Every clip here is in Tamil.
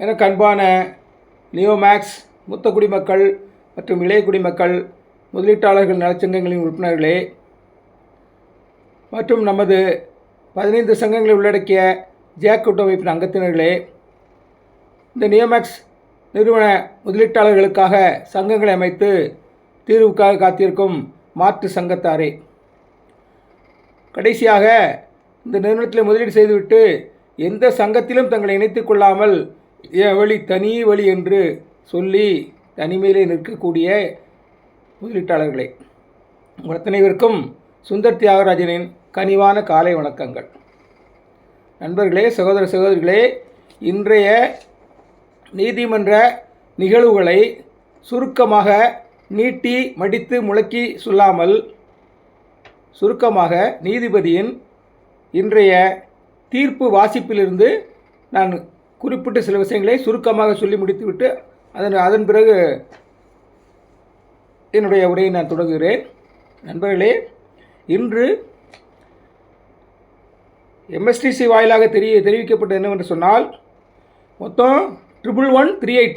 எனக்கு அன்பான நியோமேக்ஸ் மூத்த குடிமக்கள் மற்றும் இளைய குடிமக்கள் முதலீட்டாளர்கள் நலச்சங்கங்களின் உறுப்பினர்களே மற்றும் நமது 15 சங்கங்களை உள்ளடக்கிய ஜேக் கூட்டமைப்பின் அங்கத்தினர்களே, இந்த நியோமேக்ஸ் நிறுவன முதலீட்டாளர்களுக்காக சங்கங்களை அமைத்து தீர்வுக்காக காத்திருக்கும் மாற்று சங்கத்தாரே, கடைசியாக இந்த நிறுவனத்தில் முதலீடு செய்துவிட்டு எந்த சங்கத்திலும் தங்களை இணைத்துக் கொள்ளாமல் என் வழி தனி வழி என்று சொல்லி தனிமையிலே நிற்கக்கூடிய முதலீட்டாளர்களே, உங்கள் அத்தனைவருக்கும் சுந்தர் தியாகராஜனின் கனிவான காலை வணக்கங்கள். நண்பர்களே, சகோதர சகோதரிகளே, இன்றைய நீதிமன்ற நிகழ்வுகளை சுருக்கமாக நீட்டி மடித்து முழக்கி சொல்லாமல் சுருக்கமாக நீதிபதியின் இன்றைய தீர்ப்பு வாசிப்பிலிருந்து நான் குறிப்பிட்ட சில விஷயங்களை சுருக்கமாக சொல்லி முடித்துவிட்டு அதன் பிறகு என்னுடைய உரையை நான் தொடங்குகிறேன். நண்பர்களே, இன்று எம்எஸ்டிசி வாயிலாக தெரிவிக்கப்பட்டது என்னவென்று சொன்னால், மொத்தம் 1138,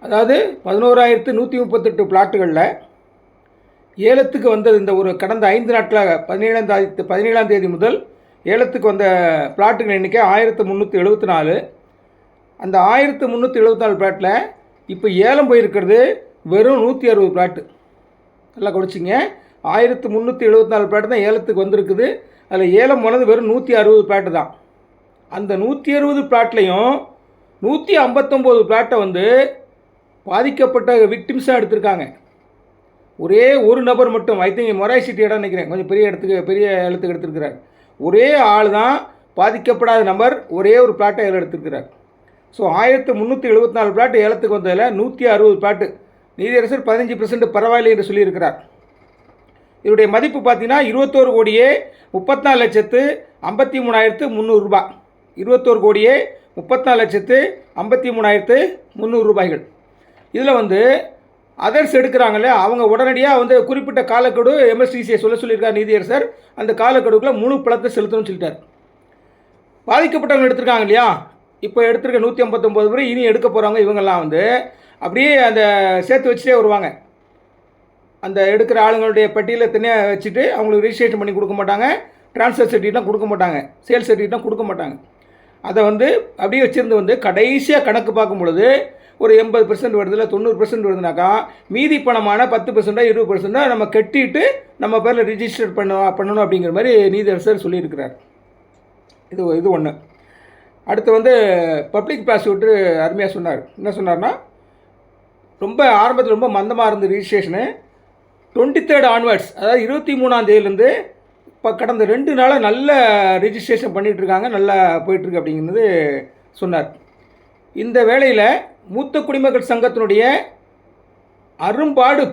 அதாவது 11,138 பிளாட்டுகளில் ஏலத்துக்கு வந்தது. இந்த ஒரு கடந்த 5 நாட்களாக 17ஆம் தேதி முதல் ஏலத்துக்கு வந்த பிளாட்டுகள் எண்ணிக்கை 1374. அந்த 1374 பிளாட்டில் இப்போ ஏலம் போயிருக்கிறது வெறும் 160 பிளாட்டு. நல்லா கவனிச்சிங்க, 1374 பிளாட்டு தான் ஏலத்துக்கு வந்திருக்குது. அதில் ஏலம் போனது வெறும் 160 பிளாட்டு தான். அந்த 160 பிளாட்லையும் 159 பிளாட்டை வந்து பாதிக்கப்பட்ட விக்டிம்ஸாக எடுத்திருக்காங்க. ஒரே ஒரு நபர் மட்டும், ஐ திங்க் மொராய்சிட்டி இடம் நினைக்கிறேன், கொஞ்சம் பெரிய இடத்துக்கு எடுத்திருக்கிறார். ஒரே ஆள் தான் பாதிக்கப்படாத நபர் ஒரே ஒரு பிளாட்டை ஏலம் எடுத்திருக்கிறார். ஸோ 1374 பிளாட்டு ஏலத்துக்கு வந்ததில் 160 பிளாட்டு நீதியரசர் 15% பரவாயில்லை என்று சொல்லியிருக்கிறார். இதனுடைய மதிப்பு பார்த்தீங்கன்னா 21,34,53,300 ரூபாய். 21,34,53,300 ரூபாய்கள். இதில் வந்து அதர்ஸ் எடுக்கிறாங்களே, அவங்க உடனடியாக வந்து குறிப்பிட்ட காலக்கெடு எம்எஸ்டிசியை சொல்லியிருக்கார் நீதியரசர். அந்த காலக்கெடுக்குள்ளே முழு பணத்தை செலுத்தணும்னு சொல்லிட்டார். பாதிக்கப்பட்டவங்க எடுத்திருக்காங்க இல்லையா, இப்போ எடுத்திருக்க 159 பேர் இனி எடுக்க போகிறவங்க இவங்கெல்லாம் வந்து அப்படியே அந்த சேர்த்து வச்சுட்டே வருவாங்க. அந்த எடுக்கிற ஆளுங்களுடைய பட்டியலை தனியாக வச்சுட்டு அவங்களுக்கு ரிஜிஸ்ட்ரேஷன் பண்ணி கொடுக்க மாட்டாங்க, ட்ரான்ஸ்ஃபர் சர்டிஃபிகேட்லாம் கொடுக்க மாட்டாங்க, சேல்ஸ் சர்டிஃபிகேட்லாம் கொடுக்க மாட்டாங்க. அதை வந்து அப்படியே வச்சுருந்து வந்து கடைசியாக கணக்கு பார்க்கும் பொழுது ஒரு 80% வருது, இல்லை 90% வருதுனாக்கா மீதி பணமான 10% 20% நம்ம கட்டிட்டு நம்ம பேரில் ரிஜிஸ்டர் பண்ணணும் அப்படிங்கிற மாதிரி நீதியரசர் சொல்லியிருக்கிறார். இது ஒன்று. அடுத்து வந்து பப்ளிக் ப்ராசிக்யூட்டர் அருமையாக சொன்னார். என்ன சொன்னார்னா, ரொம்ப ஆரம்பத்தில் ரொம்ப மந்தமாக இருந்த ரிஜிஸ்ட்ரேஷனு 23rd ஆன்வர்ட்ஸ், அதாவது 23ஆம் தேதியிலேருந்து இப்போ கடந்த 2 நாளாக நல்ல ரிஜிஸ்ட்ரேஷன் பண்ணிகிட்ருக்காங்க, நல்லா போயிட்டுருக்கு அப்படிங்கிறது சொன்னார். இந்த வேளையில் மூத்த குடிமக்கள் சங்கத்தினுடைய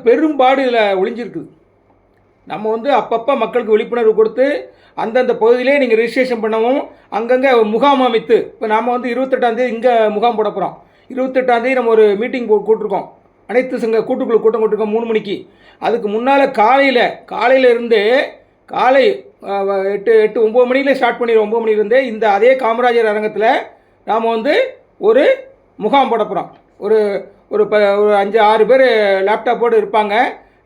பெரும்பாடு இதில் ஒளிஞ்சிருக்குது. நம்ம வந்து அப்பப்போ மக்களுக்கு விழிப்புணர்வு கொடுத்து அந்தந்த பகுதியிலே நீங்கள் ரிஜிஸ்ட்ரேஷன் பண்ணவும் அங்கங்கே முகாம் அமைத்து, இப்போ நாம் வந்து 28ஆம் தேதி இங்கே முகாம் போட போகிறோம். 28ஆம் தேதி நம்ம ஒரு மீட்டிங் கூட்டிருக்கோம், அனைத்து சங்க கூட்டுக்குழு கூட்டம் கூட்டிருக்கோம் 3 மணிக்கு. அதுக்கு முன்னால் காலையில் இருந்து காலை 8-9 மணியில் ஸ்டார்ட் பண்ணிடுவோம். 9 மணிலேருந்தே இந்த அதே காமராஜர் அரங்கத்தில் நாம் வந்து ஒரு முகாம் போட போகிறோம். ஒரு 5-6 பேர் லேப்டாப்போடு இருப்பாங்க.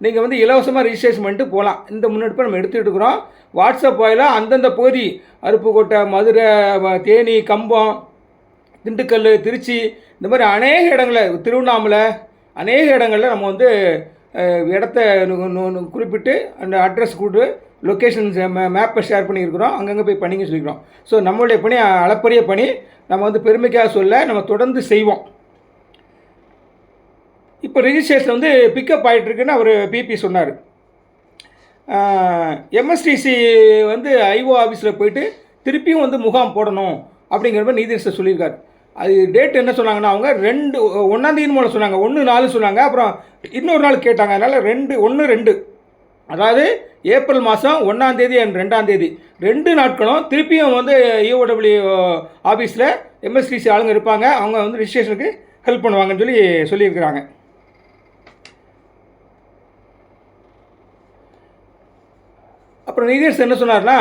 நீங்கள் வந்து இலவசமாக ரிஜிஸ்ட்ரேஷன் பண்ணிட்டு போகலாம். இந்த முன்னெடுப்பை நம்ம எடுத்துகிட்டு இருக்கிறோம். வாட்ஸ்அப் வாயிலாக அந்தந்த பகுதி அருப்புக்கோட்டை, மதுரை, தேனி, கம்பம், திண்டுக்கல், திருச்சி, இந்த மாதிரி அநேக இடங்களில், திருவண்ணாமலை, அநேக இடங்களில் நம்ம வந்து இடத்த குறிப்பிட்டு அந்த அட்ரஸ் கூட்டு லொக்கேஷன்ஸ் மேப்பை ஷேர் பண்ணியிருக்கிறோம். அங்கங்கே போய் பண்ணிங்க சொல்லிக்கிறோம். ஸோ நம்மளுடைய பணி அளப்பரிய பணி, நம்ம வந்து பெருமைக்காக சொல்ல நம்ம தொடர்ந்து செய்வோம். இப்போ ரிஜிஸ்ட்ரேஷன் வந்து பிக்கப் ஆகிட்டுருக்குன்னு அவர் பிபி சொன்னார். எம்எஸ்டிசி வந்து ஐஓ ஆஃபீஸில் போயிட்டு திருப்பியும் வந்து முகாம் போடணும் அப்படிங்கிற மாதிரி நீதியரசர் சொல்லியிருக்காரு. அது டேட் என்ன சொன்னாங்கன்னா, அவங்க 1ஆம் தேதி மூலம் சொன்னாங்க, 1-4 சொன்னாங்க. அப்புறம் இன்னொரு நாள் கேட்டாங்க. அதனால் 1-2, அதாவது ஏப்ரல் மாதம் 1ஆம் தேதி அண்ட் 2ஆம் தேதி 2 நாட்களும் திருப்பியும் வந்து இஓடபிள்யூ ஆஃபீஸில் எம்எஸ்டிசி ஆளுங்க இருப்பாங்க. அவங்க வந்து ரிஜிஸ்ட்ரேஷனுக்கு ஹெல்ப் பண்ணுவாங்கன்னு சொல்லியிருக்கிறாங்க. அப்புறம் நீதியரசர் என்ன சொன்னார்னா,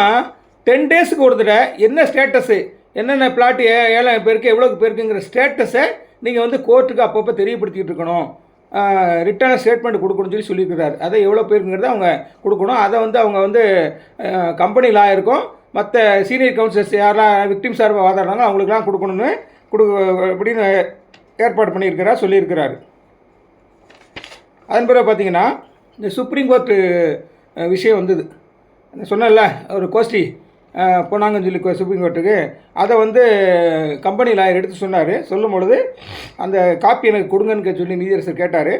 10 டேஸுக்கு ஒரு தடவை என்ன ஸ்டேட்டஸு, என்னென்ன பிளாட்டு ஏழாயிரம் பேருக்கு எவ்வளோக்கு பேருக்குங்கிற ஸ்டேட்டஸை நீங்கள் வந்து கோர்ட்டுக்கு அப்பப்போ தெரியப்படுத்திக்கிட்டு இருக்கணும், ரிட்டர்ன் ஸ்டேட்மெண்ட் கொடுக்கணும்னு சொல்லியிருக்கிறாரு. அதை எவ்வளோ பேருங்கிறத அவங்க கொடுக்கணும். அதை வந்து அவங்க வந்து கம்பெனி லாயருக்கும் மற்ற சீனியர் கவுன்சிலர்ஸ் யாரெல்லாம் விக்டிம் சார்பாக வாதாடுறாங்க அவங்களுக்குலாம் கொடுக்கணும்னு அப்படின்னு ஏற்பாடு பண்ணியிருக்கிறார், சொல்லியிருக்கிறார். அதன் பிறகு பார்த்திங்கன்னா இந்த சுப்ரீம் கோர்ட்டு விஷயம் வந்தது. சொன்னல ஒரு கோஷ்டி போனாங்கன்னு சொல்லி சுப்ரீம் கோர்ட்டுக்கு, அதை வந்து கம்பெனி லாயர் எடுத்து சொன்னார். சொல்லும் பொழுது அந்த காப்பி எனக்கு கொடுங்கன்னு சொல்லி நீதியரசர் கேட்டார்.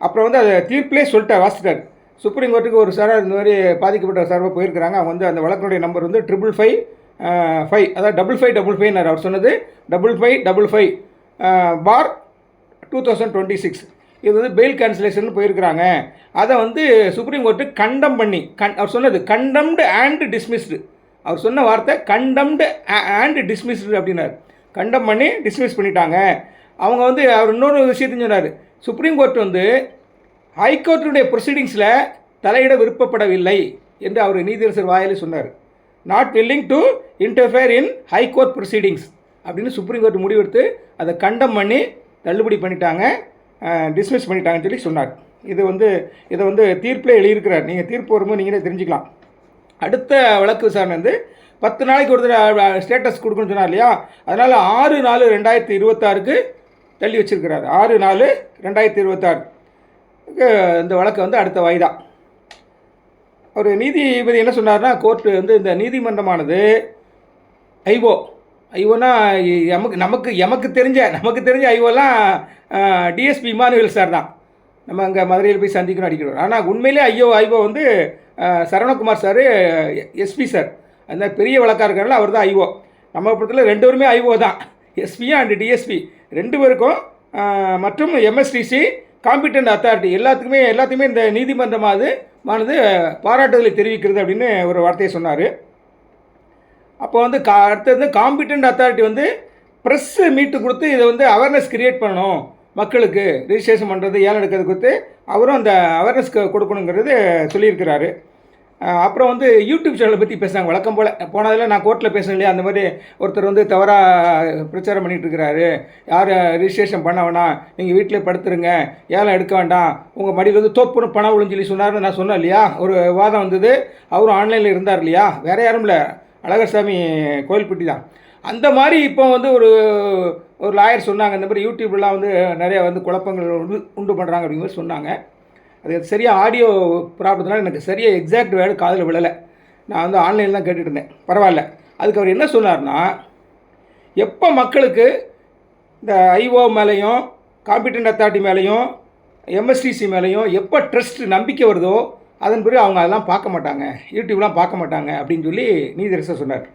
அப்புறம் வந்து அதை தீர்ப்பிலே வாசிட்டார். சுப்ரீம் கோர்ட்டுக்கு ஒரு சார் இந்த மாதிரி பாதிக்கப்பட்ட சார்பாக போயிருக்கிறாங்க. அவங்க வந்து அந்த வழக்கினுடைய நம்பர் வந்து 555 அதாவது 5555 அவர் சொன்னது 5555/2026. இது வந்து பெயில் கேன்சலேஷன் போயிருக்கிறாங்க. அதை வந்து சுப்ரீம் கோர்ட்டு கண்டம் பண்ணி அவர் சொன்னது கண்டம்டு அண்ட் டிஸ்மிஸ்டு. அவர் சொன்ன வார்த்தை கண்டம்டு அண்ட் டிஸ்மிஸ்டு அப்படின்னார். கண்டம் பண்ணி டிஸ்மிஸ் பண்ணிட்டாங்க. அவங்க வந்து அவர் இன்னொரு விஷயத்தையும் சொன்னார். சுப்ரீம் கோர்ட் வந்து ஹைகோர்ட்டுடைய ப்ரொசீடிங்ஸில் தலையிட விருப்பப்படவில்லை என்று அவர் நீதியரசர் வாயிலே சொன்னார். Not willing to interfere in high court proceedings அப்படின்னு சுப்ரீம் கோர்ட் முடிவெடுத்து அதை கண்டம் பண்ணி தள்ளுபடி பண்ணிட்டாங்க, டிஸ்மிஸ் பண்ணிட்டாங்கன்னு சொல்லி சொன்னார். இதை வந்து தீர்ப்பில் எழுதியிருக்கிறார். நீங்கள் தீர்ப்பு வரும்போது நீங்களே தெரிஞ்சுக்கலாம். அடுத்த வழக்கு விசாரணை வந்து 10 நாளைக்கு ஒரு ஸ்டேட்டஸ் கொடுக்கணும்னு சொன்னார் இல்லையா, அதனால் 6/4/2026 தள்ளி வச்சிருக்கிறார். 6/4/2026 இந்த வழக்கு வந்து அடுத்த வாய்தா. ஒரு நீதிபதி என்ன சொன்னார்னா, கோர்ட்டு வந்து இந்த நீதிமன்றமானது ஐஓனா நமக்கு தெரிஞ்ச ஐஓலாம் டிஎஸ்பி இமானுவேல் சார் தான். நம்ம அங்கே மதுரையில் போய் சந்திக்கணும் அடிக்கிறோம். ஆனால் உண்மையிலே ஐஓ வந்து சரவணகுமார் சார் எஸ்பி சார், அந்த பெரிய வழக்காரர்கள் அவர் தான் ஐஓ. நம்ம பக்கத்தில் 2 பேருமே ஐஓ தான், எஸ்பியும் அண்ட் டிஎஸ்பி 2 பேருக்கும். மற்றும் எம்எஸ்டிசி காம்பிட்டன்ட் அத்தாரிட்டி எல்லாத்தையுமே இந்த நீதிமன்றமானது பாராட்டுதலை தெரிவிக்கிறது அப்படின்னு ஒரு வார்த்தையை சொன்னார். அப்போ வந்து அடுத்தது காம்பிட்டன்ட் அத்தாரிட்டி வந்து ப்ரெஸ் மீட்டு கொடுத்து இதை வந்து அவேர்னஸ் கிரியேட் பண்ணணும், மக்களுக்கு ரிஜிஸ்ட்ரேஷன் பண்ணுறது ஏலம் எடுக்கிறது கொடுத்து அவரும் அந்த அவேர்னஸ் கொடுக்கணுங்கிறது சொல்லியிருக்கிறாரு. அப்புறம் வந்து யூடியூப் சேனலை பற்றி பேசுகிறாங்க வழக்கம் போல். போனதில் நான் கோர்ட்டில் பேசுகிறேன் இல்லையா, அந்த மாதிரி ஒருத்தர் வந்து தவறாக பிரச்சாரம் பண்ணிகிட்டு இருக்கிறாரு. யார் ரிஜிஸ்ட்ரேஷன் பண்ண வேணாம், நீங்கள் வீட்டிலே படுத்துருங்க, ஏலம் எடுக்க வேண்டாம், உங்கள் மடியில் வந்து தோப்புன்னு பணம் விழுன்னு சொல்லி சொன்னார்னு நான் சொன்னேன் இல்லையா. ஒரு வாதம் வந்தது. அவரும் ஆன்லைனில் இருந்தார் இல்லையா, வேறு யாரும் இல்லை, அழகர்சாமி கோயில்பட்டி தான். அந்த மாதிரி இப்போ வந்து ஒரு லாயர் சொன்னாங்க, இந்த மாதிரி யூடியூப்லாம் வந்து நிறையா வந்து குழப்பங்கள் உண்டு பண்ணுறாங்க அப்படிங்கிற மாதிரி சொன்னாங்க. அது சரியாக ஆடியோ ப்ராப்ளத்தினால எனக்கு சரியாக எக்ஸாக்ட் வேர்டு காதில் விழலை. நான் வந்து ஆன்லைனில் தான் கேட்டுட்டு இருந்தேன். பரவாயில்ல. அதுக்கு அவர் என்ன சொன்னார்னா, எப்போ மக்களுக்கு இந்த ஐஓ மேலேயும் காம்பிட்டன்ட் அத்தாரிட்டி மேலேயும் எம்எஸ்டிசி மேலேயும் எப்போ ட்ரஸ்ட் நம்பிக்கை வருதோ அதன் பிறகு அவங்க அதெல்லாம் பார்க்க மாட்டாங்க, யூடியூப்லாம் பார்க்க மாட்டாங்க அப்படின்னு சொல்லி நீதியரசர் சொன்னார்.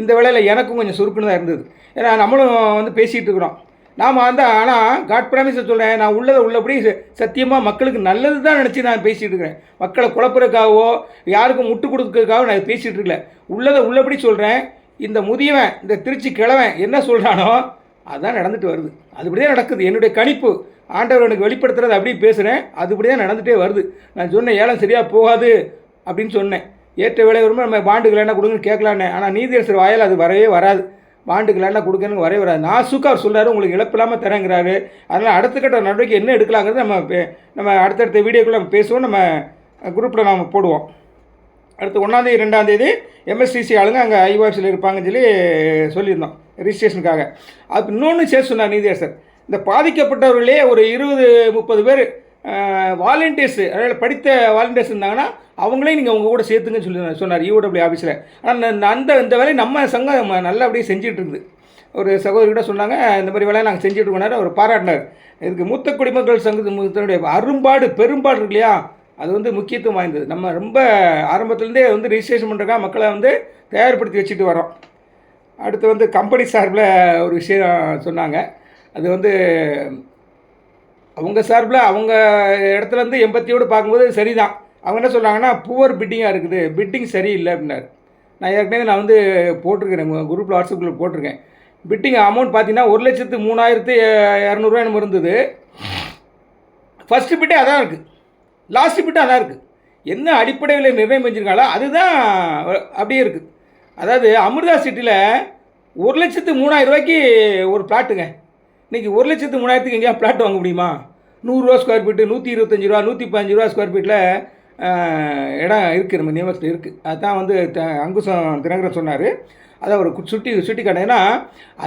இந்த வேளையில் எனக்கும் கொஞ்சம் சுருக்குன்னு தான் இருந்தது. ஏன்னா நம்மளும் வந்து பேசிகிட்டு இருக்கிறோம். நாம் வந்து ஆனால் காட் ப்ராமிஸை சொல்கிறேன், நான் உள்ளபடி சத்தியமாக மக்களுக்கு நல்லது தான் நினச்சி நான் பேசிகிட்டு இருக்கிறேன். மக்களை குழப்பறதுக்காகவோ யாருக்கும் முட்டு கொடுக்கறதுக்காகவோ நான் பேசிகிட்டு இருக்கல. உள்ளபடி சொல்கிறேன். இந்த முதியவன், இந்த திருச்சி கிழவன் என்ன சொல்கிறானோ அதுதான் நடந்துட்டு வருது. அதுபடி தான் நடக்குது. என்னுடைய கணிப்பு ஆண்டவர் எனக்கு வெளிப்படுத்துறது அப்படி பேசுகிறேன். அதுபடி தான் நடந்துகிட்டே வருது. நான் சொன்னேன் ஏலம் சரியாக போகாது அப்படின்னு சொன்னேன். ஏற்ற வேலை வரும்போது நம்ம பாண்டுகள் என்ன கொடுங்கன்னு கேட்கலான்னு. ஆனால் நீதியரசர் வாயில் அது வரவே வராது. பாண்டுகள் என்ன கொடுக்கணுன்னு வரவே வராது. நாசுக்காக அவர் சொல்கிறாரு, உங்களுக்கு இழப்பு இல்லாமல் தரேங்கிறாரு. அதனால் அடுத்த கட்ட நடவடிக்கை என்ன எடுக்கலாங்கிறது நம்ம அடுத்தடுத்த வீடியோக்குள்ளே நம்ம பேசுவோம். நம்ம குரூப்பில் நம்ம போடுவோம். அடுத்து 1ஆம் தேதி 2ஆம் தேதி எம்எஸ்டிசி ஆளுங்க அங்கே ஐஓஎஃப்சியில் இருப்பாங்கன்னு சொல்லியிருந்தோம் ரிஜிஸ்ட்ரேஷனுக்காக. அது இன்னொன்று சேர்த்து சொன்னார் நீதியரசர். இந்த பாதிக்கப்பட்டவர்களே ஒரு 20-30 பேர் வாலண்டியர்ஸ், அதாவது படித்த வாலண்டியர்ஸ் இருந்தாங்கன்னா அவங்களே நீங்கள் உங்கள் கூட சேர்த்துங்கன்னு சொன்னார் யூடபிள்யூ ஆஃபீஸில். ஆனால் இந்த வேலையை நம்ம சங்கம் நல்லபடியாக செஞ்சுட்டு இருக்குது. ஒரு சகோதரிகிட்ட சொன்னாங்க, இந்த மாதிரி வேலையை நாங்கள் செஞ்சுட்டு இருக்கோம். அவர் பாராட்டினார். இதுக்கு மூத்த குடிமக்கள் சங்கத்தினுடைய பெரும்பாடு இருக்கு இல்லையா, அது வந்து முக்கியத்துவம் வாய்ந்தது. நம்ம ரொம்ப ஆரம்பத்துலேருந்தே வந்து ரிஜிஸ்ட்ரேஷன் பண்ணுறதுக்காக மக்களை வந்து தயார்படுத்தி வச்சுட்டு வரோம். அடுத்து வந்து கம்பெனி சார்பில் ஒரு விஷயம் சொன்னாங்க. அது வந்து அவங்க சார்பில் அவங்க இடத்துலேருந்து எம்பத்தியோடு பார்க்கும்போது சரிதான். அவங்க என்ன சொல்கிறாங்கன்னா, புவர் பிட்டிங்காக இருக்குது, பிட்டிங் சரியில்லை அப்படின்னாரு. நான் ஏற்கனவே வந்து போட்டிருக்கிறேன், குரூப்பில் வாட்ஸ்அப் குரூப்பில் போட்டிருக்கேன். பிட்டிங் அமௌண்ட் பார்த்தீங்கன்னா 1,03,200 நம்ம இருந்தது. ஃபஸ்ட்டு பிட்டே அதான் இருக்குது, லாஸ்ட்டு பிட்டு அதான் இருக்குது. என்ன அடிப்படையில் நிர்ணயம் செஞ்சுருக்காங்களோ அதுதான் அப்படியே இருக்குது. அதாவது அமிர்தா சிட்டியில் 1,03,000 ரூபாய்க்கு ஒரு பிளாட்டுங்க. இன்றைக்கி 1,03,000 எங்கேயா பிளாட் வாங்க முடியுமா? 100 ரூபா ஸ்கொயர் ஃபீட்டு, 125 ரூபா, 115 ரூபா ஸ்கொயர் ஃபீட்டில் இடம் இருக்குது, நம்ம நியமத்தில் இருக்குது. அதுதான் வந்து அங்குசம் தினகரன் சொன்னார். அதை அவர் சுட்டி காட்டினேன். ஏன்னா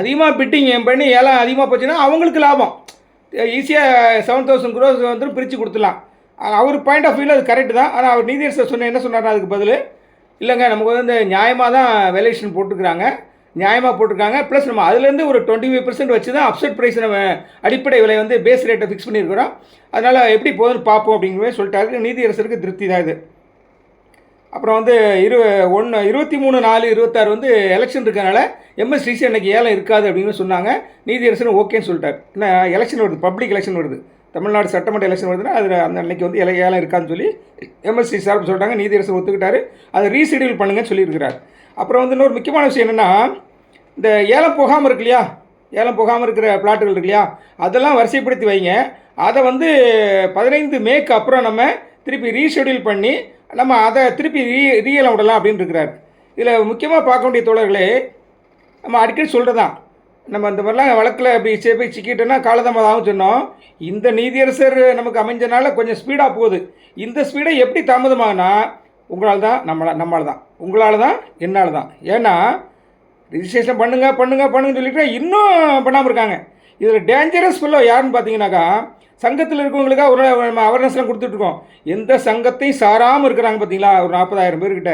அதிகமாக பிட்டிங் பண்ணி ஏலம் அதிகமாக போச்சுன்னா அவங்களுக்கு லாபம். ஈஸியாக 7,000 crores வந்து பிரித்து கொடுத்துடலாம். அவர் பாயிண்ட் ஆஃப் வியூவில் அது கரெக்டு தான். ஆனால் அவர் நீதியரசர் சொன்ன என்ன சொன்னார்னா அதுக்கு பதில், இல்லைங்க நமக்கு வந்து நியாயமாக தான் வேல்யூஷன் போட்டுருக்குறாங்க, நியாயமாக போட்டிருக்காங்க. ப்ளஸ் நம்ம அதுலேருந்து ஒரு 25% வச்சு தான் அப்செட் ப்ரைஸ் நம்ம அடிப்படை விலை வந்து பேஸ் ரேட்டை ஃபிக்ஸ் பண்ணியிருக்கிறோம். அதனால் எப்படி போகுதுன்னு பார்ப்போம் அப்படிங்கிற சொல்லிட்டாரு. நீதியரசருக்கு திருப்தி தான் இது. அப்புறம் வந்து 23/4/26 வந்து எலெக்ஷன் இருக்கனால எம்எஸ்டிசி அன்றைக்கி ஏலம் இருக்காது அப்படின்னு சொன்னாங்க. நீதியரசன் ஓகேன்னு சொல்லிட்டார். ஏன்னா எலெக்ஷன் வருது, பப்ளிக் எலெக்ஷன் வருது, தமிழ்நாடு சட்டமன்ற எலெக்ஷன் வருதுன்னா அதில் அந்த அன்றைக்கி வந்து ஏலம் இருக்காதுன்னு சொல்லி எம்எஸ்டி சார்பு சொல்லிட்டாங்க. நீதியரசன் ஒத்துக்கிட்டார். அதை ரீஷெடியூல் பண்ணுங்கன்னு சொல்லியிருக்கிறார். அப்புறம் வந்து இன்னொரு முக்கியமான விஷயம் என்னென்னா, இந்த ஏலம் போகாமல் இருக்கு இல்லையா, ஏலம் போகாமல் இருக்கிற பிளாட்டுகள் இருக்கு இல்லையா, அதெல்லாம் வரிசைப்படுத்தி வைங்க. அதை வந்து 15 மேக்கு அப்புறம் நம்ம திருப்பி ரீஷெடியூல் பண்ணி நம்ம அதை திருப்பி ரீஏலம் விடலாம் அப்படின்னு இருக்கிறார். இதில் முக்கியமாக பார்க்க வேண்டிய தோழர்களே, நம்ம அடிக்கடி சொல்கிறது தான், நம்ம இந்த மாதிரிலாம் வழக்கில் அப்படி போய் சிக்கிட்டோன்னா காலதாமதம் ஆகும் சொன்னோம். இந்த நீதியரசர் நமக்கு அமைஞ்சனால கொஞ்சம் ஸ்பீடாக போகுது. இந்த ஸ்பீடை எப்படி தாமதமாகனா உங்களால் தான், நம்மளால் தான், உங்களால் தான், என்னால் தான். ஏன்னா ரிஜிஸ்ட்ரேஷன் பண்ணுங்கன்னு சொல்லிட்டு இன்னும் பண்ணாமல் இருக்காங்க. இதில் டேஞ்சரஸ் ஃபுல்லோ யாருன்னு பார்த்தீங்கன்னாக்கா, சங்கத்தில் இருக்கவங்களுக்காக ஒரு நம்ம அவேர்னஸ்லாம் கொடுத்துட்ருக்கோம். எந்த சங்கத்தையும் சாராமல் இருக்கிறாங்க பார்த்தீங்களா, ஒரு 40,000 பேர்கிட்ட,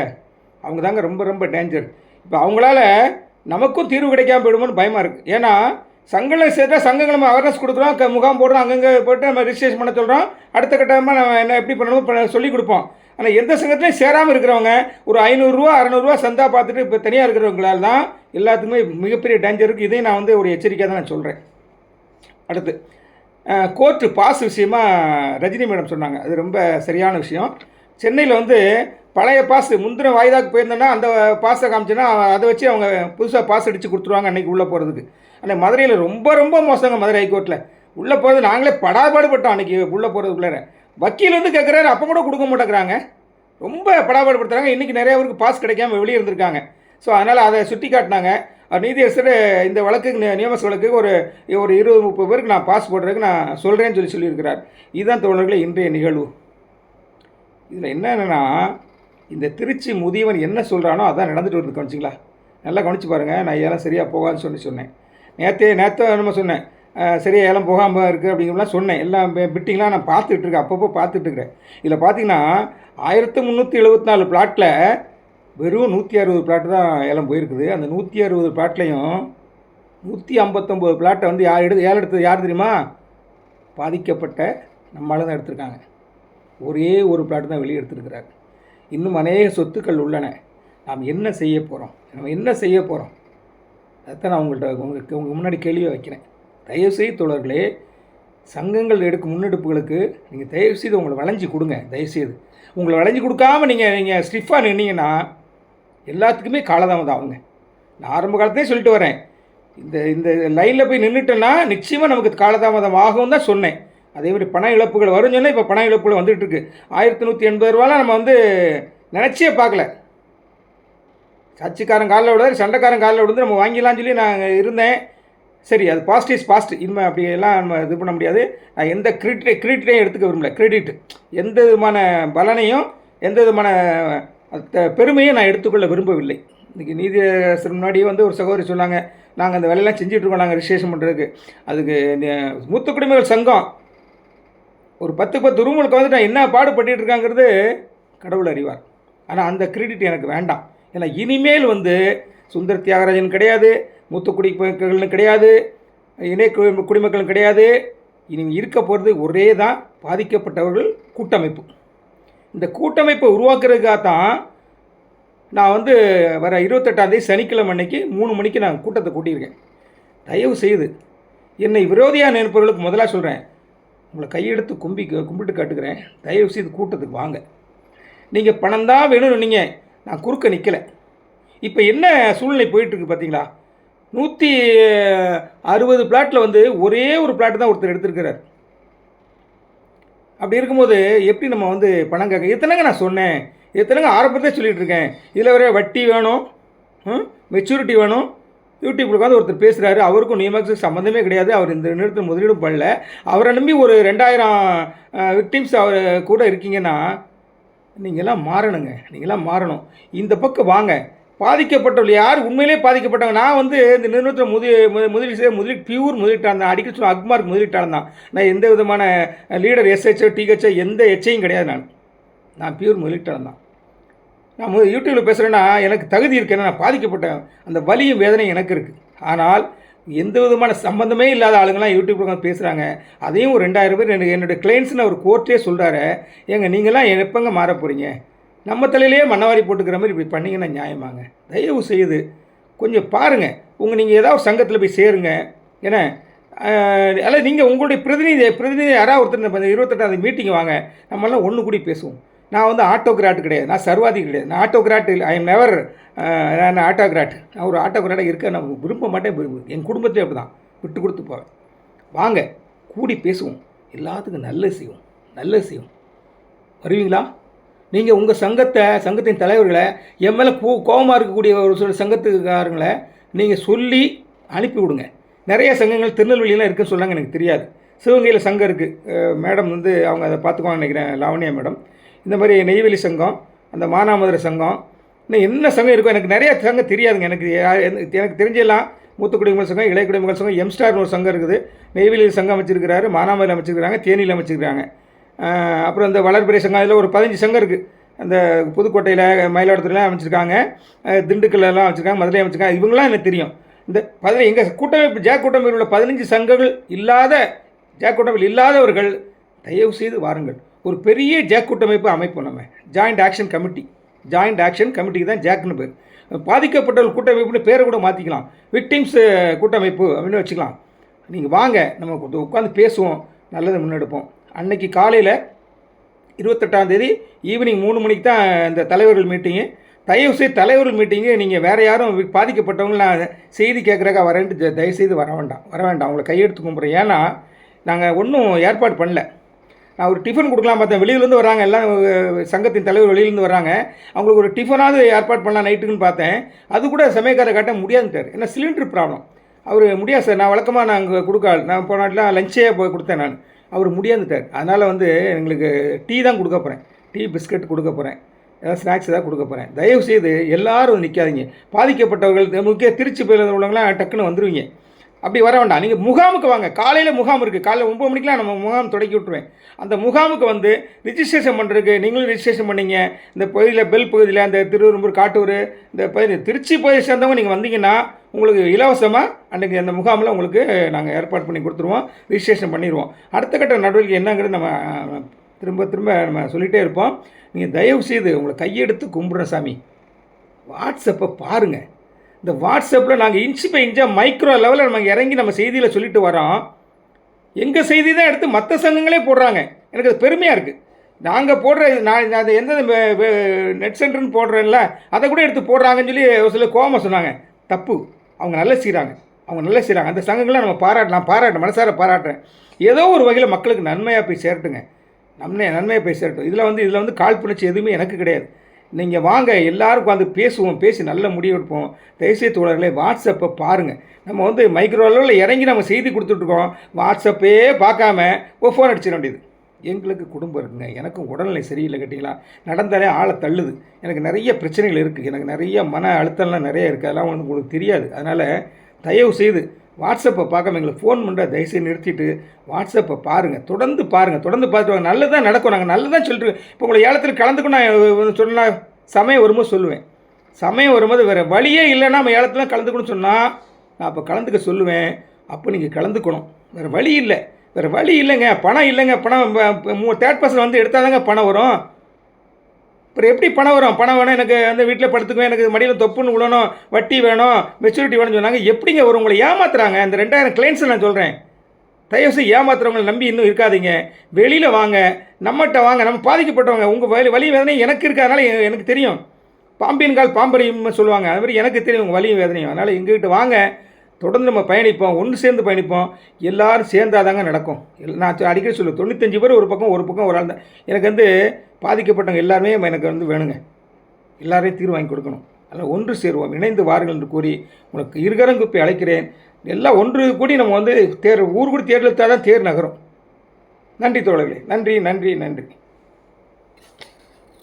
அவங்க தாங்க ரொம்ப ரொம்ப டேஞ்சர். இப்போ அவங்களால நமக்கும் தீர்வு கிடைக்காம போயிடுமோன்னு பயமாக இருக்குது. ஏன்னா சங்கங்களை சேர்த்தா சங்கங்கள் நம்ம அவேர்னஸ் கொடுக்குறோம், முகாம் போடுறோம், அங்கங்கே போட்டு நம்ம ரிஜிஸ்ட்ரேஷன் பண்ண சொல்கிறோம், அடுத்த கட்டமாக நம்ம என்ன எப்படி பண்ணணும் சொல்லி கொடுப்போம். ஆனால் எந்த சங்கத்துலையும் சேராமல் இருக்கிறவங்க ஒரு 500 ரூபா 600 ரூபா சந்தா பார்த்துட்டு இப்போ தனியாக இருக்கிறவங்களால் தான் எல்லாத்துக்குமே மிகப்பெரிய டேஞ்சர் இருக்குது. இதையும் நான் வந்து ஒரு எச்சரிக்கையாக தான் நான் சொல்கிறேன். அடுத்து கோர்ட்டு பாஸ் விஷயமாக ரஜினி மேடம் சொன்னாங்க. அது ரொம்ப சரியான விஷயம். சென்னையில் வந்து பழைய பாஸ் முந்தின வாய்தாக்கு போயிருந்தோன்னா அந்த பாஸை காமிச்சோன்னா அதை வச்சு அவங்க புதுசாக பாஸ் அடித்து கொடுத்துருவாங்க அன்றைக்கி உள்ளே போகிறதுக்கு. ஆனால் மதுரையில் ரொம்ப ரொம்ப மோசங்க. மதுரை ஹைகோர்ட்டில் உள்ளே போகிறது நாங்களே படாபாடுபட்டோம். அன்றைக்கி உள்ளே போகிறதுக்குள்ளே வக்கீல் வந்து கேட்குறாரு, அப்போ கூட கொடுக்க மாட்டேங்கிறாங்க. ரொம்ப படாபாடுபடுத்துகிறாங்க. இன்றைக்கி நிறைய பேருக்கு பாஸ் கிடைக்காம வெளியே இருந்திருக்காங்க. ஸோ அதனால் அதை சுட்டி காட்டினாங்க. நீதியரசர் இந்த வழக்குக்கு நியமஸ் வழக்குக்கு ஒரு 20-30 பேருக்கு நான் பாஸ் போடுறதுக்கு நான் சொல்கிறேன்னு சொல்லியிருக்கிறார். இதுதான் தோழர்களே இன்றைய நிகழ்வு. இதில் என்னென்னா, இந்த திருச்சி முதியவன் என்ன சொல்கிறானோ அதான் நடந்துட்டு வருது. கவனிச்சிங்களா? நல்லா கவனிச்சு பாருங்கள். நான் ஏலம் சரியாக போகாதுன்னு சொன்னேன். நேற்று நம்ம சொன்னேன் சரியாக ஏலம் போகாமல் இருக்குது அப்படிங்கிறலாம் சொன்னேன். எல்லாம் பிட்டிங்லாம் நான் பார்த்துட்ருக்கேன், அப்பப்போ பார்த்துட்ருக்குறேன். இதில் பார்த்தீங்கன்னா 1374 பிளாட்டில் வெறும் 160 பிளாட்டு தான் ஏலம் போயிருக்குது. அந்த 160 பிளாட்லையும் 159 பிளாட்டை வந்து ஏலம் எடுத்தது யார் தெரியுமா? பாதிக்கப்பட்ட நம்மளால தான் எடுத்திருக்காங்க. ஒரே ஒரு பிளாட் தான் வெளியே எடுத்துருக்கிறார். இன்னும் அநேக சொத்துக்கள் உள்ளன. நாம் என்ன செய்ய போகிறோம்? அதுதான் நான் உங்களுக்கு முன்னாடி கேள்வியை வைக்கிறேன். தயவுசெய்து தோழர்களே, சங்கங்கள் எடுக்கும் முன்னெடுப்புகளுக்கு நீங்கள் தயவுசெய்து உங்களை வளைஞ்சி கொடுங்க. தயவுசெய்து உங்களை வளைஞ்சி கொடுக்காமல் நீங்கள் ஸ்டிஃபாக நின்னீங்கன்னா எல்லாத்துக்குமே காலதாமதம் ஆகுங்க. நான் ஆரம்ப காலத்தையும் சொல்லிட்டு வரேன், இந்த லைனில் போய் நின்றுட்டோன்னா நிச்சயமாக நமக்கு காலதாமதம் ஆகும் தான் சொன்னேன். அதே மாதிரி பண இழப்புகள் வரும்னு சொன்னால் இப்போ பண இழப்புகள் வந்துகிட்டு இருக்குது. 1180 ரூபாலாம் நம்ம வந்து நினச்சே பார்க்கல. சர்ச்சைக்காரன் காலில் விடுறது, சண்டைக்காரன் காலில் விடுந்து நம்ம வாங்கிடலாம்னு சொல்லி நான் இருந்தேன். சரி, அது பாஸ்ட் இஸ் பாஸ்ட். இனிமேல் அப்படியெல்லாம் நம்ம இது பண்ண முடியாது. நான் எந்த கிரெடிட்டையும் எடுத்துக்க விரும்பல. கிரெடிட் எந்த விதமான பலனையும் எந்த விதமான பெருமையும் நான் எடுத்துக்கொள்ள விரும்பவில்லை. இன்றைக்கி நீதியரசர் முன்னாடியே வந்து ஒரு சகோதரி சொன்னாங்க, நாங்கள் அந்த வேலையெல்லாம் செஞ்சிட்ருக்கோம், நாங்கள் ரிஜிஸ்ட்ரேஷன் பண்ணுறதுக்கு. அதுக்கு மூத்த குடிமகள் சங்கம் ஒரு 10 ரூமுக்கு வந்து நான் என்ன பாடுபட்டு இருக்காங்கிறது கடவுள் அறிவார். ஆனால் அந்த கிரெடிட் எனக்கு வேண்டாம். ஏன்னா இனிமேல் வந்து சுந்தர் தியாகராஜன் கிடையாது, மூத்த குடிமக்கள்னு கிடையாது, இணை குடிமக்களும் கிடையாது. இனி இருக்க போகிறது ஒரே தான் பாதிக்கப்பட்டவர்கள் கூட்டமைப்பு. இந்த கூட்டமைப்பை உருவாக்குறதுக்காக தான் நான் வந்து வர 28ஆம் தேதி சனிக்கிழமை அன்னைக்கு 3 மணிக்கு நான் கூட்டத்தை கூட்டியிருக்கேன். தயவு செய்து என்னை விரோதியாக நினைப்பவர்களுக்கு முதலாக சொல்கிறேன், உங்களை கையெடுத்து கும்பிட்டு காட்டுக்கிறேன். தயவு செய்து கூட்டத்துக்கு வாங்க. நீங்கள் பணம் தான் வேணும்னு நீங்கள், நான் குறுக்க நிற்கலை. இப்போ என்ன சூழ்நிலை போயிட்டுருக்கு பார்த்தீங்களா? 160 பிளாட்டில் வந்து ஒரே ஒரு பிளாட் தான் ஒருத்தர் எடுத்திருக்கிறார். அப்படி இருக்கும்போது எப்படி நம்ம வந்து பணம் கேட்க? எத்தனைங்க நான் சொன்னேன், எத்தனைங்க ஆரம்பத்தே சொல்லிகிட்டு இருக்கேன். இதில் வர வட்டி வேணும், மெச்சூரிட்டி வேணும், யூடியூப்பில் உட்காந்து ஒருத்தர் பேசுகிறாரு, அவருக்கும் நியமனத்துக்கு சம்மந்தமே கிடையாது, அவர் இந்த நிறுத்தம் முதலீடும் பண்ணல, அவரை நம்பி ஒரு 2000 விக்டிம்ஸ் அவர் கூட இருக்கீங்கன்னா நீங்கள்லாம் மாறணுங்க, நீங்கள்லாம் மாறணும். இந்த பக்கம் வாங்க. பாதிக்கப்பட்டவர்கள் யார் உண்மையிலே பாதிக்கப்பட்டவங்க? நான் வந்து இந்த நிறுவனத்தில் முதலீடு பியூர் முதலீட்டாக இருந்தேன். அடிக்கடி சொல்ல அக்மார்க் முதலீட்டாளர் தான். நான் எந்த விதமான லீடர் எஸ்ஹெச்ஓ டிஹெச்ஓ எந்த எச்சையும் கிடையாது. நான் பியூர் முதலீட்டாளர் தான். நான் யூடியூப்பில் பேசுகிறேன்னா எனக்கு தகுதி இருக்குன்னா நான் பாதிக்கப்பட்டேன். அந்த வலியும் வேதனையும் எனக்கு இருக்குது. ஆனால் எந்த விதமான சம்பந்தமே இல்லாத ஆளுங்களாம் யூடியூப்பில் உட்காந்து பேசுகிறாங்க. அதையும் ஒரு 2000 பேர் என்னுடைய கிளைண்ட்ஸ்னு அவர் கோர்ட்டே சொல்கிறாரு. ஏங்க நீங்களாம் எப்போங்க மாற போகிறீங்க? நம்ம தலையிலேயே மண்ணவாரி போட்டுக்கிற மாதிரி இப்படி பண்ணிங்கன்னா நியாயமாங்க? தயவு செய்து கொஞ்சம் பாருங்கள். நீங்கள் ஏதாவது சங்கத்தில் போய் சேருங்க. ஏன்னா அதில் நீங்கள் உங்களுடைய பிரதிநிதி யாராவது ஒருத்தர் 28ஆவது மீட்டிங் வாங்க, நம்மளாம் ஒன்று கூடி பேசுவோம். நான் வந்து ஆட்டோகிராட் கிடையாது, நான் சர்வாதி கிடையாது. நான் ஆட்டோகிராட் இல்லை, ஐ எம் நெவர் நான் ஆட்டோகிராட். நான் ஒரு ஆட்டோகிராட்டாக இருக்க நான் விரும்ப மாட்டேன். என் குடும்பத்திலே அப்படி தான் விட்டு கொடுத்து போவேன். வாங்க கூடி பேசுவோம், எல்லாத்துக்கும் நல்லது செய்வோம். வருவீங்களா? நீங்கள் உங்கள் சங்கத்தின் தலைவர்களை என் மேலே கோபமாக இருக்கக்கூடிய ஒரு சில சங்கத்துக்காரங்களை நீங்கள் சொல்லி அனுப்பி விடுங்க. நிறைய சங்கங்கள் திருநெல்வேலியெலாம் இருக்குதுன்னு சொன்னாங்க, எனக்கு தெரியாது. சிவகங்கையில் சங்கம் இருக்குது, மேடம் வந்து அவங்க அதை பார்த்துக்குவாங்க நினைக்கிறேன், லாவண்யா மேடம். இந்த மாதிரி நெய்வேலி சங்கம், அந்த மானாமதுரை சங்கம், இன்னும் என்ன சங்கம் இருக்கும் எனக்கு நிறைய சங்கம் தெரியாதுங்க. எனக்கு தெரிஞ்செல்லாம் மூத்த குடிமக்கள் சங்கம், இளைய குடிமக்கள் சங்கம், எம்ஸ்டார்னு ஒரு சங்கம் இருக்குது, நெய்வேலியில் சங்கம் அமைச்சிருக்கிறாரு, மானாமதுரை அமைச்சிருக்கிறாங்க, தேனியில் அமைச்சிருக்கிறாங்க. அப்புறம் இந்த வளர்பிறை சங்கம், அதில் ஒரு 15 சங்கம் இருக்குது. அந்த புதுக்கோட்டையில் மயிலாடுதுறையில் அமைச்சிருக்காங்க, திண்டுக்கல்லாம் அமைச்சிருக்காங்க, மதுரை அமைச்சிருக்காங்க. இவங்களாம் எனக்கு தெரியும். இந்த எங்கள் கூட்டமைப்பு ஜாக் கூட்டமைப்பில் உள்ள 15 சங்கங்கள் ஜாக் கூட்டமைப்பில் இல்லாதவர்கள் தயவு செய்து வாருங்கள். ஒரு பெரிய ஜாக் கூட்டமைப்பு அமைப்போம். நம்ம ஜாயிண்ட் ஆக்ஷன் கமிட்டிக்கு தான் ஜாக்னு பேர். பாதிக்கப்பட்டவர்கள் கூட்டமைப்புன்னு பேரை கூட மாற்றிக்கலாம், விக்டிம்ஸ் கூட்டமைப்பு அப்படின்னு வச்சுக்கலாம். நீங்கள் வாங்க, நம்ம உட்காந்து பேசுவோம், நல்லதை முன்னெடுப்போம். அன்னைக்கு காலையில் 28ஆம் தேதி ஈவினிங் 3 மணிக்கு தான் இந்த தலைவர்கள் மீட்டிங்கு. தயவுசெய்து தலைவர்கள் மீட்டிங்கு நீங்கள் வேறு யாரும் பாதிக்கப்பட்டவங்க நான் செய்தி கேட்குறக்கா வரேன்ட்டு தயவுசெய்து வர வேண்டாம். அவங்கள கையெடுத்து கும்பிட்றேன். ஏன்னா நாங்கள் ஒன்றும் ஏற்பாடு பண்ணல. நான் ஒரு டிஃபன் கொடுக்கலாம் பார்த்தேன், வெளியிலேருந்து வராங்க, எல்லாம் சங்கத்தின் தலைவர் வெளியிலேருந்து வராங்க, அவங்களுக்கு ஒரு டிஃபனாவது ஏற்பாடு பண்ணலாம் நைட்டுக்குன்னு பார்த்தேன். அது கூட சமயக்காரை காட்ட முடியாதுட்டார். ஏன்னா சிலிண்டர் ப்ராப்ளம். அவர் முடியாது சார், நான் வழக்கமாக நான் அங்கே நான் போன நாட்டில் லஞ்சே போய் கொடுத்தேன் நான். அவர் முடியாதுட்டார். அதனால் வந்து எங்களுக்கு டீ தான் கொடுக்க போகிறேன், டீ பிஸ்கட் கொடுக்க போகிறேன், ஏதாவது ஸ்நாக்ஸ் ஏதாவது கொடுக்க போகிறேன். தயவுசெய்து எல்லோரும் நிற்காதீங்க. பாதிக்கப்பட்டவர்கள் முக்கிய திருச்சி போயில் உள்ளவங்களாம் டக்குன்னு வந்துடுவீங்க. அப்படி வர வேண்டாம். நீங்கள் முகாமுக்கு வாங்க. காலையில் முகாம் இருக்குது, காலையில் 9 மணிக்கெலாம் நம்ம முகாம் தொடக்கி விட்டுருவேன். அந்த முகாமுக்கு வந்து ரிஜிஸ்ட்ரேஷன் பண்ணுறதுக்கு நீங்களும் ரிஜிஸ்ட்ரேஷன் பண்ணிங்க. இந்த பகுதியில் பெல் பகுதியில் அந்த திருவெரும்பூர், காட்டூர், இந்த பகுதி திருச்சி பகுதியை சேர்ந்தவங்க நீங்கள் வந்தீங்கன்னா உங்களுக்கு இலவசமாக அன்றைக்கி அந்த முகாமில் உங்களுக்கு நாங்கள் ஏற்பாடு பண்ணி கொடுத்துருவோம், ரிஜிஸ்ட்ரேஷன் பண்ணிடுவோம். அடுத்த கட்ட நடவடிக்கை என்னங்கிறது நம்ம திரும்ப நம்ம சொல்லிகிட்டே இருப்போம். நீங்கள் தயவு செய்து உங்களை கையெடுத்து கும்பிட்றேன் சாமி, வாட்ஸ்அப்பை பாருங்கள். இந்த வாட்ஸ்அப்பில் நாங்கள் இன்ச்சு பை இன்ச்சாக மைக்ரோ லெவலில் நம்ம இறங்கி நம்ம செய்தியில் சொல்லிட்டு வரோம். எங்கள் செய்தி தான் எடுத்து மற்ற சங்கங்களே போடுறாங்க. எனக்கு அது பெருமையாக இருக்குது. நாங்கள் போடுற நான் அதை எந்த நெட் சென்டர்னு போடுறேன்ல அதை கூட எடுத்து போடுறாங்கன்னு சொல்லி ஒரு சில கோவமாக சொன்னாங்க. தப்பு. அவங்க நல்லா செய்கிறாங்க. அந்த சங்கங்கள்லாம் நம்ம பாராட்டேன், மனசார பாராட்டுறேன். ஏதோ ஒரு வகையில் மக்களுக்கு நன்மையாக போய் சேரட்டுங்க, நன்மையாக போய் சேரட்டும். இதில் வந்து காழ்ப்புணர்ச்சி எதுவுமே எனக்கு கிடையாது. நீங்கள் வாங்க, எல்லாருக்கும் வந்து பேசுவோம், பேசி நல்ல முடிவு எடுப்போம். தயவுசெய்து தோழர்களே வாட்ஸ்அப்பை பாருங்கள். நம்ம வந்து மைக்ரோ அளவில் இறங்கி நம்ம செய்தி கொடுத்துட்ருக்கோம். வாட்ஸ்அப்பே பார்க்காம ஃபோன் அடிச்சிட வேண்டியது. எங்களுக்கு குடும்பம் இருக்குங்க, எனக்கும் உடல்நிலை சரியில்லை கேட்டிங்களா, நடந்தாலே ஆளை தள்ளுது. எனக்கு நிறைய பிரச்சனைகள் இருக்குது, எனக்கு நிறைய மன அழுத்தம்லாம் நிறைய இருக்குது. அதெல்லாம் வந்து உங்களுக்கு தெரியாது. அதனால் தயவு செய்து வாட்ஸ்அப்பை பார்க்காம எங்களுக்கு ஃபோன் பண்ணுற தயவுசெய்து நிறுத்திட்டு வாட்ஸ்அப்பை பாருங்கள், தொடர்ந்து பார்த்துட்டு வாங்க. நல்லதான் நடக்கும். நாங்கள் நல்லதான் சொல்லிட்டு இப்போ உங்களை ஏலத்தில் கலந்துக்கணும் சொன்னால் சமயம் வரும்போது சொல்லுவேன். சமயம் வரும்போது வேறு வழியே இல்லைன்னா நம்ம ஏலத்தில் கலந்துக்கணும்னு சொன்னால் நான் அப்போ கலந்துக்க சொல்லுவேன். அப்போ நீங்கள் கலந்துக்கணும். வேறு வழி இல்லைங்க. பணம் இல்லைங்க. பணம் 3rd வந்து எடுத்தால் தாங்க பணம் வரும். அப்புறம் எப்படி பணம் வரும்? பணம் வேணும், எனக்கு அந்த வீட்டில் படுத்துக்குவேன், எனக்கு மடியில் தொப்புன்னு விழணும், வட்டி வேணும், மெச்சூரிட்டி வேணும்னு சொன்னாங்க. எப்படிங்க வரும்? உங்களை ஏமாத்துறாங்க. இந்த 2000 கிளைண்ட்ஸை நான் சொல்கிறேன். தயவுசெய்து ஏமாத்துறவங்களை நம்பி இன்னும் இருக்காதீங்க. வெளியில் வாங்க, நம்மகிட்ட வாங்க. நம்ம பாதிக்கப்பட்டவங்க. உங்கள் வலி வேதனை எனக்கு இருக்கிறதுனால எனக்கு தெரியும். பாம்பின் கால் பாம்பரியும் சொல்லுவாங்க, அது மாதிரி எனக்கு தெரியும் உங்கள் வலியும் வேதனையும். அதனால் எங்ககிட்ட வாங்க, தொடர்ந்து நம்ம பயணிப்போம், ஒன்று சேர்ந்து பயணிப்போம். எல்லோரும் சேர்ந்தாதாங்க நடக்கும். நான் அடிக்கடி சொல்லுவேன், 95 பேர் ஒரு பக்கம் ஒரு ஆள் தான். எனக்கு வந்து பாதிக்கப்பட்டவங்க எல்லாருமே எனக்கு வந்து வேணுங்க. எல்லாரையும் தீர்வு வாங்கி கொடுக்கணும். அதில் ஒன்று சேருவோம், இணைந்து வாருங்கள் என்று கூறி உனக்கு இருகரங்குப்பை அழைக்கிறேன். எல்லாம் ஒன்று கூடி நம்ம வந்து ஊர் கூடி தேர்தெடுத்தால் தான் தேர் நகரும். நன்றி தோழர்களே, நன்றி நன்றி நன்றி.